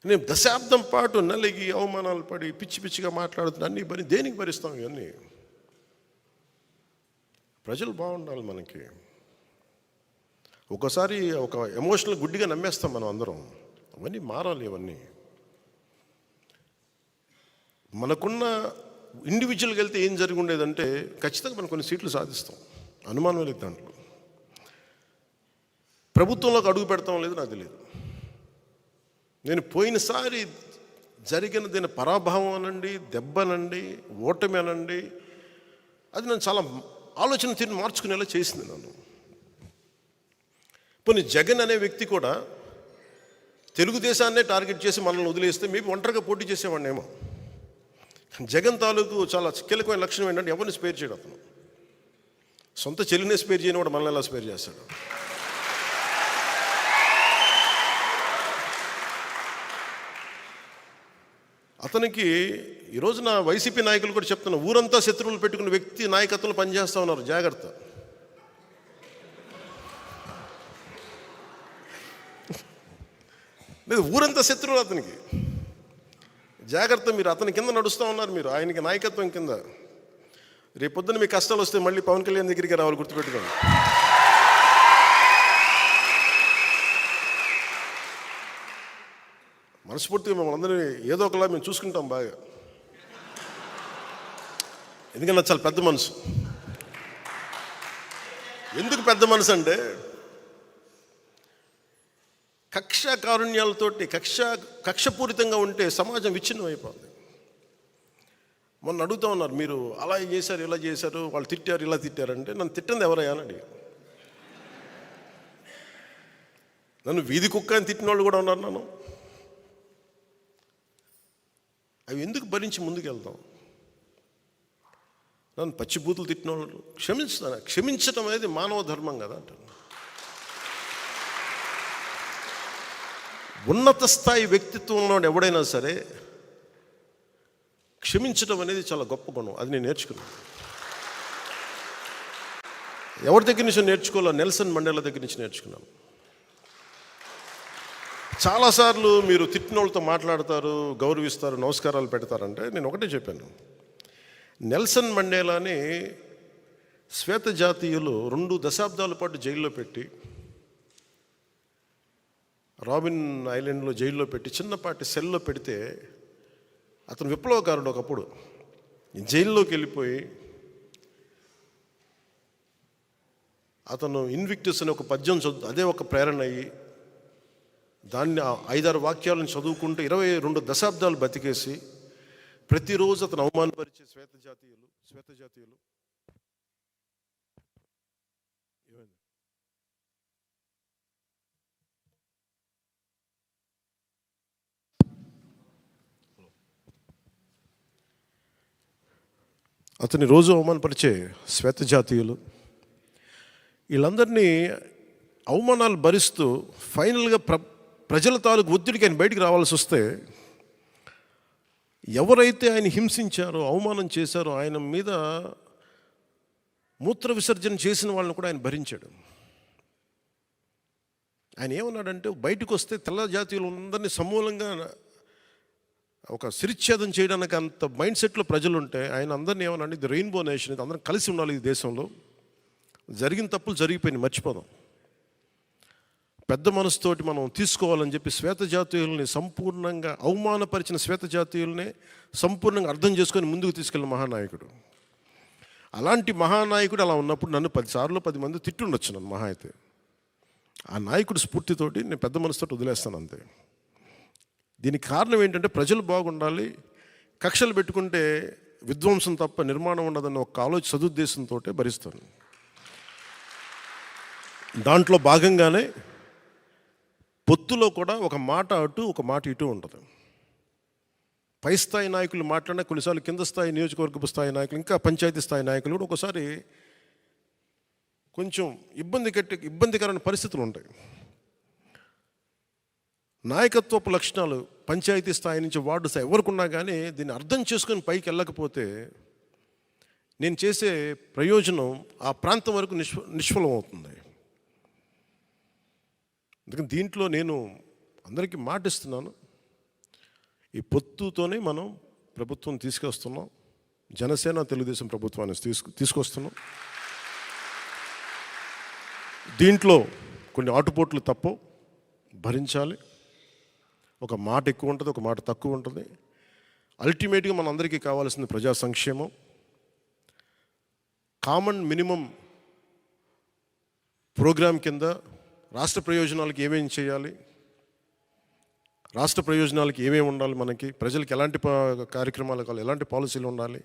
నేను దశాబ్దం పాటు నలిగి అవమానాలు పడి పిచ్చి పిచ్చిగా మాట్లాడుతున్నా అన్నీ దేనికి భరిస్తాం? ఇవన్నీ ప్రజలు బాగుండాలి మనకి. ఒకసారి ఒక ఎమోషనల్ గుడ్డిగా నమ్మేస్తాం మనం అందరం. అవన్నీ మారాలి. ఇవన్నీ మనకున్న ఇండివిజువల్గా వెళ్తే ఏం జరిగి ఉండేదంటే ఖచ్చితంగా మనం కొన్ని సీట్లు సాధిస్తాం, అనుమానం లేదు దాంట్లో. ప్రభుత్వంలోకి అడుగు పెడతాం లేదు నాకు తెలియదు. నేను పోయినసారి జరిగిన దీని పరాభవం అనండి, దెబ్బనండి, ఓటమి అనండి, అది నన్ను చాలా ఆలోచన తీరు మార్చుకునేలా చేసింది నన్ను. పోనీ జగన్ అనే వ్యక్తి కూడా తెలుగుదేశాన్నే టార్గెట్ చేసి మనల్ని వదిలేస్తే మేబీ ఒంటరిగా పోటీ చేసేవాడినేమో. జగన్ తాలూకు చాలా కీలకమైన లక్షణం ఏంటంటే ఎవరిని స్పేర్ చేయడం. అతను సొంత చెల్లినే స్పేర్ చేయని కూడా మనల్ని ఎలా స్పేర్ చేస్తాడు? అతనికి ఈరోజు నా వైసీపీ నాయకులు కూడా చెప్తున్నా, ఊరంతా శత్రువులు పెట్టుకున్న వ్యక్తి నాయకత్వంలో పనిచేస్తూ ఉన్నారు, జాగ్రత్త. లేదు, ఊరంతా శత్రువులు అతనికి, జాగ్రత్త. మీరు అతని కింద నడుస్తూ ఉన్నారు, మీరు ఆయనకి నాయకత్వం కింద. రేపొద్దున మీ కష్టాలు వస్తే మళ్ళీ పవన్ కళ్యాణ్ దగ్గరికి రావాలి, గుర్తుపెట్టుకోండి. మనస్ఫూర్తిగా మమ్మల్ని అందరినీ ఏదో ఒకలా మేము చూసుకుంటాం బాగా. ఎందుకన్నా చాలా పెద్ద మనసు. ఎందుకు పెద్ద మనసు అంటే కక్ష కారుణ్యాలతోటి కక్షపూరితంగా ఉంటే సమాజం విచ్ఛిన్నం అయిపోతుంది. మొన్న అడుగుతూ ఉన్నారు, మీరు అలా చేశారు ఇలా చేశారు, వాళ్ళు తిట్టారు ఇలా తిట్టారంటే నన్ను తిట్టింది ఎవరయ్యా అని అడిగారు. నన్ను వీధి కుక్క అని తిట్టిన వాళ్ళు కూడా ఉన్నారు. నన్ను అవి ఎందుకు భరించి ముందుకు వెళ్తాం? నన్ను పచ్చిబూతులు తిట్టిన వాళ్ళు క్షమించడం అనేది మానవ ధర్మం కదా అంటాను. ఉన్నత స్థాయి వ్యక్తిత్వంలో ఎవడైనా సరే క్షమించడం అనేది చాలా గొప్ప గుణం. అది నేను నేర్చుకున్నాను. ఎవరి దగ్గర నుంచి నేర్చుకోవాలో? నెల్సన్ మండేలా దగ్గర నుంచి నేర్చుకున్నాను. చాలాసార్లు మీరు తిట్టిన వాళ్ళతో మాట్లాడతారు, గౌరవిస్తారు, నమస్కారాలు పెడతారంటే నేను ఒకటే చెప్పాను. నెల్సన్ మండేలాని శ్వేత జాతీయులు 2 దశాబ్దాల పాటు జైల్లో పెట్టి, రాబిన్ ఐలాండ్లో జైల్లో పెట్టి చిన్నపాటి సెల్లో పెడితే అతను విప్లవకారుడు. ఒకప్పుడు జైల్లోకి వెళ్ళిపోయి అతను ఇన్విక్టస్ అనే ఒక పద్యం అదే ఒక ప్రేరణ అయ్యి దాన్ని 5-6 వాక్యాలను చదువుకుంటూ 22 దశాబ్దాలు బతికేసి ప్రతిరోజు అతను అవమానపరిచే శ్వేత జాతీయులు అతని రోజు అవమానపరిచే శ్వేత జాతీయులు వీళ్ళందరినీ అవమానాలు భరిస్తూ ఫైనల్గా ప్రజల తాలూకు ఒత్తిడికి ఆయన బయటికి రావాల్సి వస్తే ఎవరైతే ఆయన హింసించారో, అవమానం చేశారో, ఆయన మీద మూత్ర విసర్జన చేసిన వాళ్ళని కూడా ఆయన భరించాడు. ఆయన ఏమన్నాడంటే, బయటకు వస్తే తెల్ల జాతీయులందరినీ సమూలంగా ఒక శిరిచ్ఛేదం చేయడానికి అంత మైండ్ సెట్లో ప్రజలు ఉంటే ఆయన అందరినీ ఏమన్నాడు, ఇది రెయిన్బో నేషన్, ఇది అందరం కలిసి ఉండాలి ఈ దేశంలో, జరిగిన తప్పులు జరిగిపోయినాయి మర్చిపోదాం, పెద్ద మనసుతోటి మనం తీసుకోవాలని చెప్పి శ్వేత జాతీయుల్ని సంపూర్ణంగా అవమానపరిచిన శ్వేత జాతీయుల్ని సంపూర్ణంగా అర్థం చేసుకొని ముందుకు తీసుకెళ్ళిన మహానాయకుడు. అలాంటి మహానాయకుడు అలా ఉన్నప్పుడు నన్ను 10 సార్లు 10 మంది తిట్టుండొచ్చు నన్ను మహా అయితే. ఆ నాయకుడు స్ఫూర్తితోటి నేను పెద్ద మనసుతోటి వదిలేస్తాను అంతే. దీనికి కారణం ఏంటంటే ప్రజలు బాగుండాలి, కక్షలు పెట్టుకుంటే విధ్వంసం తప్ప నిర్మాణం ఉండదన్న ఒక సదుద్దేశంతో భరిస్తాను. దాంట్లో భాగంగానే పొత్తులో కూడా ఒక మాట అటు ఒక మాట ఇటు ఉంటుంది. పై స్థాయి నాయకులు మాట్లాడినా కొన్నిసార్లు కింద స్థాయి నియోజకవర్గపు స్థాయి నాయకులు, ఇంకా పంచాయతీ స్థాయి నాయకులు కూడా ఒకసారి కొంచెం ఇబ్బందికరమైన పరిస్థితులు ఉంటాయి. నాయకత్వపు లక్షణాలు పంచాయతీ స్థాయి నుంచి వార్డు స్థాయి ఎవరికున్నా కానీ దీన్ని అర్థం చేసుకొని పైకి వెళ్ళకపోతే నేను చేసే ప్రయోజనం ఆ ప్రాంతం వరకు నిష్ఫలం అవుతుంది. అందుకని దీంట్లో నేను అందరికీ మాటిస్తున్నాను, ఈ పొత్తుతోనే మనం ప్రభుత్వం తీసుకొస్తున్నాం. జనసేన తెలుగుదేశం ప్రభుత్వాన్ని తీసుకొస్తున్నాం. దీంట్లో కొన్ని ఆటుపోట్లు తప్పవు, భరించాలి. ఒక మాట ఎక్కువ ఉంటుంది, ఒక మాట తక్కువ ఉంటుంది. అల్టిమేట్గా మన అందరికీ కావాల్సింది ప్రజా సంక్షేమం. కామన్ మినిమం ప్రోగ్రాం కింద రాష్ట్ర ప్రయోజనాలకు ఏమేమి చేయాలి, రాష్ట్ర ప్రయోజనాలకి ఏమేమి ఉండాలి, మనకి ప్రజలకు ఎలాంటి కార్యక్రమాలు కావాలి, ఎలాంటి పాలసీలు ఉండాలి,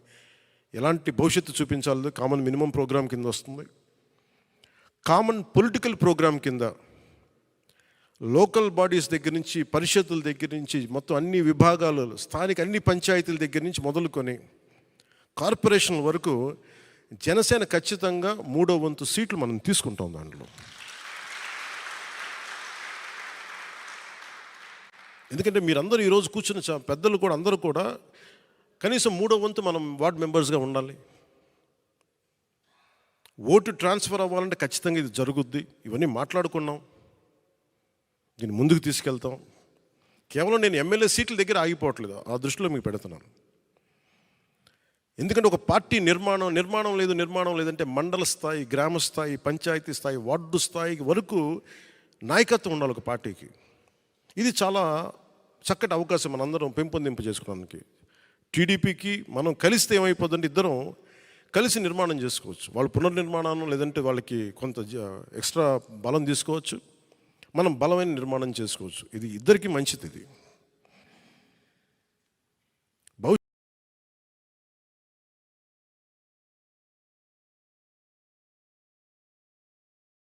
ఎలాంటి భవిష్యత్తు చూపించాలి, కామన్ మినిమం ప్రోగ్రాం కింద వస్తుంది. కామన్ పొలిటికల్ ప్రోగ్రాం కింద లోకల్ బాడీస్ దగ్గర నుంచి, పరిషత్తుల దగ్గర నుంచి, మొత్తం అన్ని విభాగాలు, స్థానిక అన్ని పంచాయతీల దగ్గర నుంచి మొదలుకొని కార్పొరేషన్ల వరకు జనసేన ఖచ్చితంగా 3వ వంతు సీట్లు మనం తీసుకుంటాం. దాంట్లో ఎందుకంటే మీరందరూ ఈరోజు కూర్చున్న పెద్దలు కూడా అందరూ కూడా కనీసం 3వ వంతు మనం వార్డ్ మెంబర్స్గా ఉండాలి. ఓటు ట్రాన్స్ఫర్ అవ్వాలంటే ఖచ్చితంగా ఇది జరుగుద్ది. ఇవన్నీ మాట్లాడుకున్నాం, దీన్ని ముందుకు తీసుకెళ్తాం. కేవలం నేను ఎమ్మెల్యే సీట్ల దగ్గర ఆగిపోవట్లేదు, ఆ దృష్టిలో మీకు పెడుతున్నాను. ఎందుకంటే ఒక పార్టీ నిర్మాణం లేదంటే మండల స్థాయి, గ్రామ స్థాయి, పంచాయతీ స్థాయి, వార్డు స్థాయి వరకు నాయకత్వం ఉండాలి ఒక పార్టీకి. ఇది చాలా చక్కటి అవకాశం మనందరం పెంపొందింపు చేసుకోవడానికి. టీడీపీకి మనం కలిస్తే ఏమైపోతుందంటే ఇద్దరం కలిసి నిర్మాణం చేసుకోవచ్చు. వాళ్ళు పునర్నిర్మాణం లేదంటే వాళ్ళకి కొంత ఎక్స్ట్రా బలం తీసుకోవచ్చు, మనం బలమైన నిర్మాణం చేసుకోవచ్చు. ఇది ఇద్దరికీ మంచిది. ఇది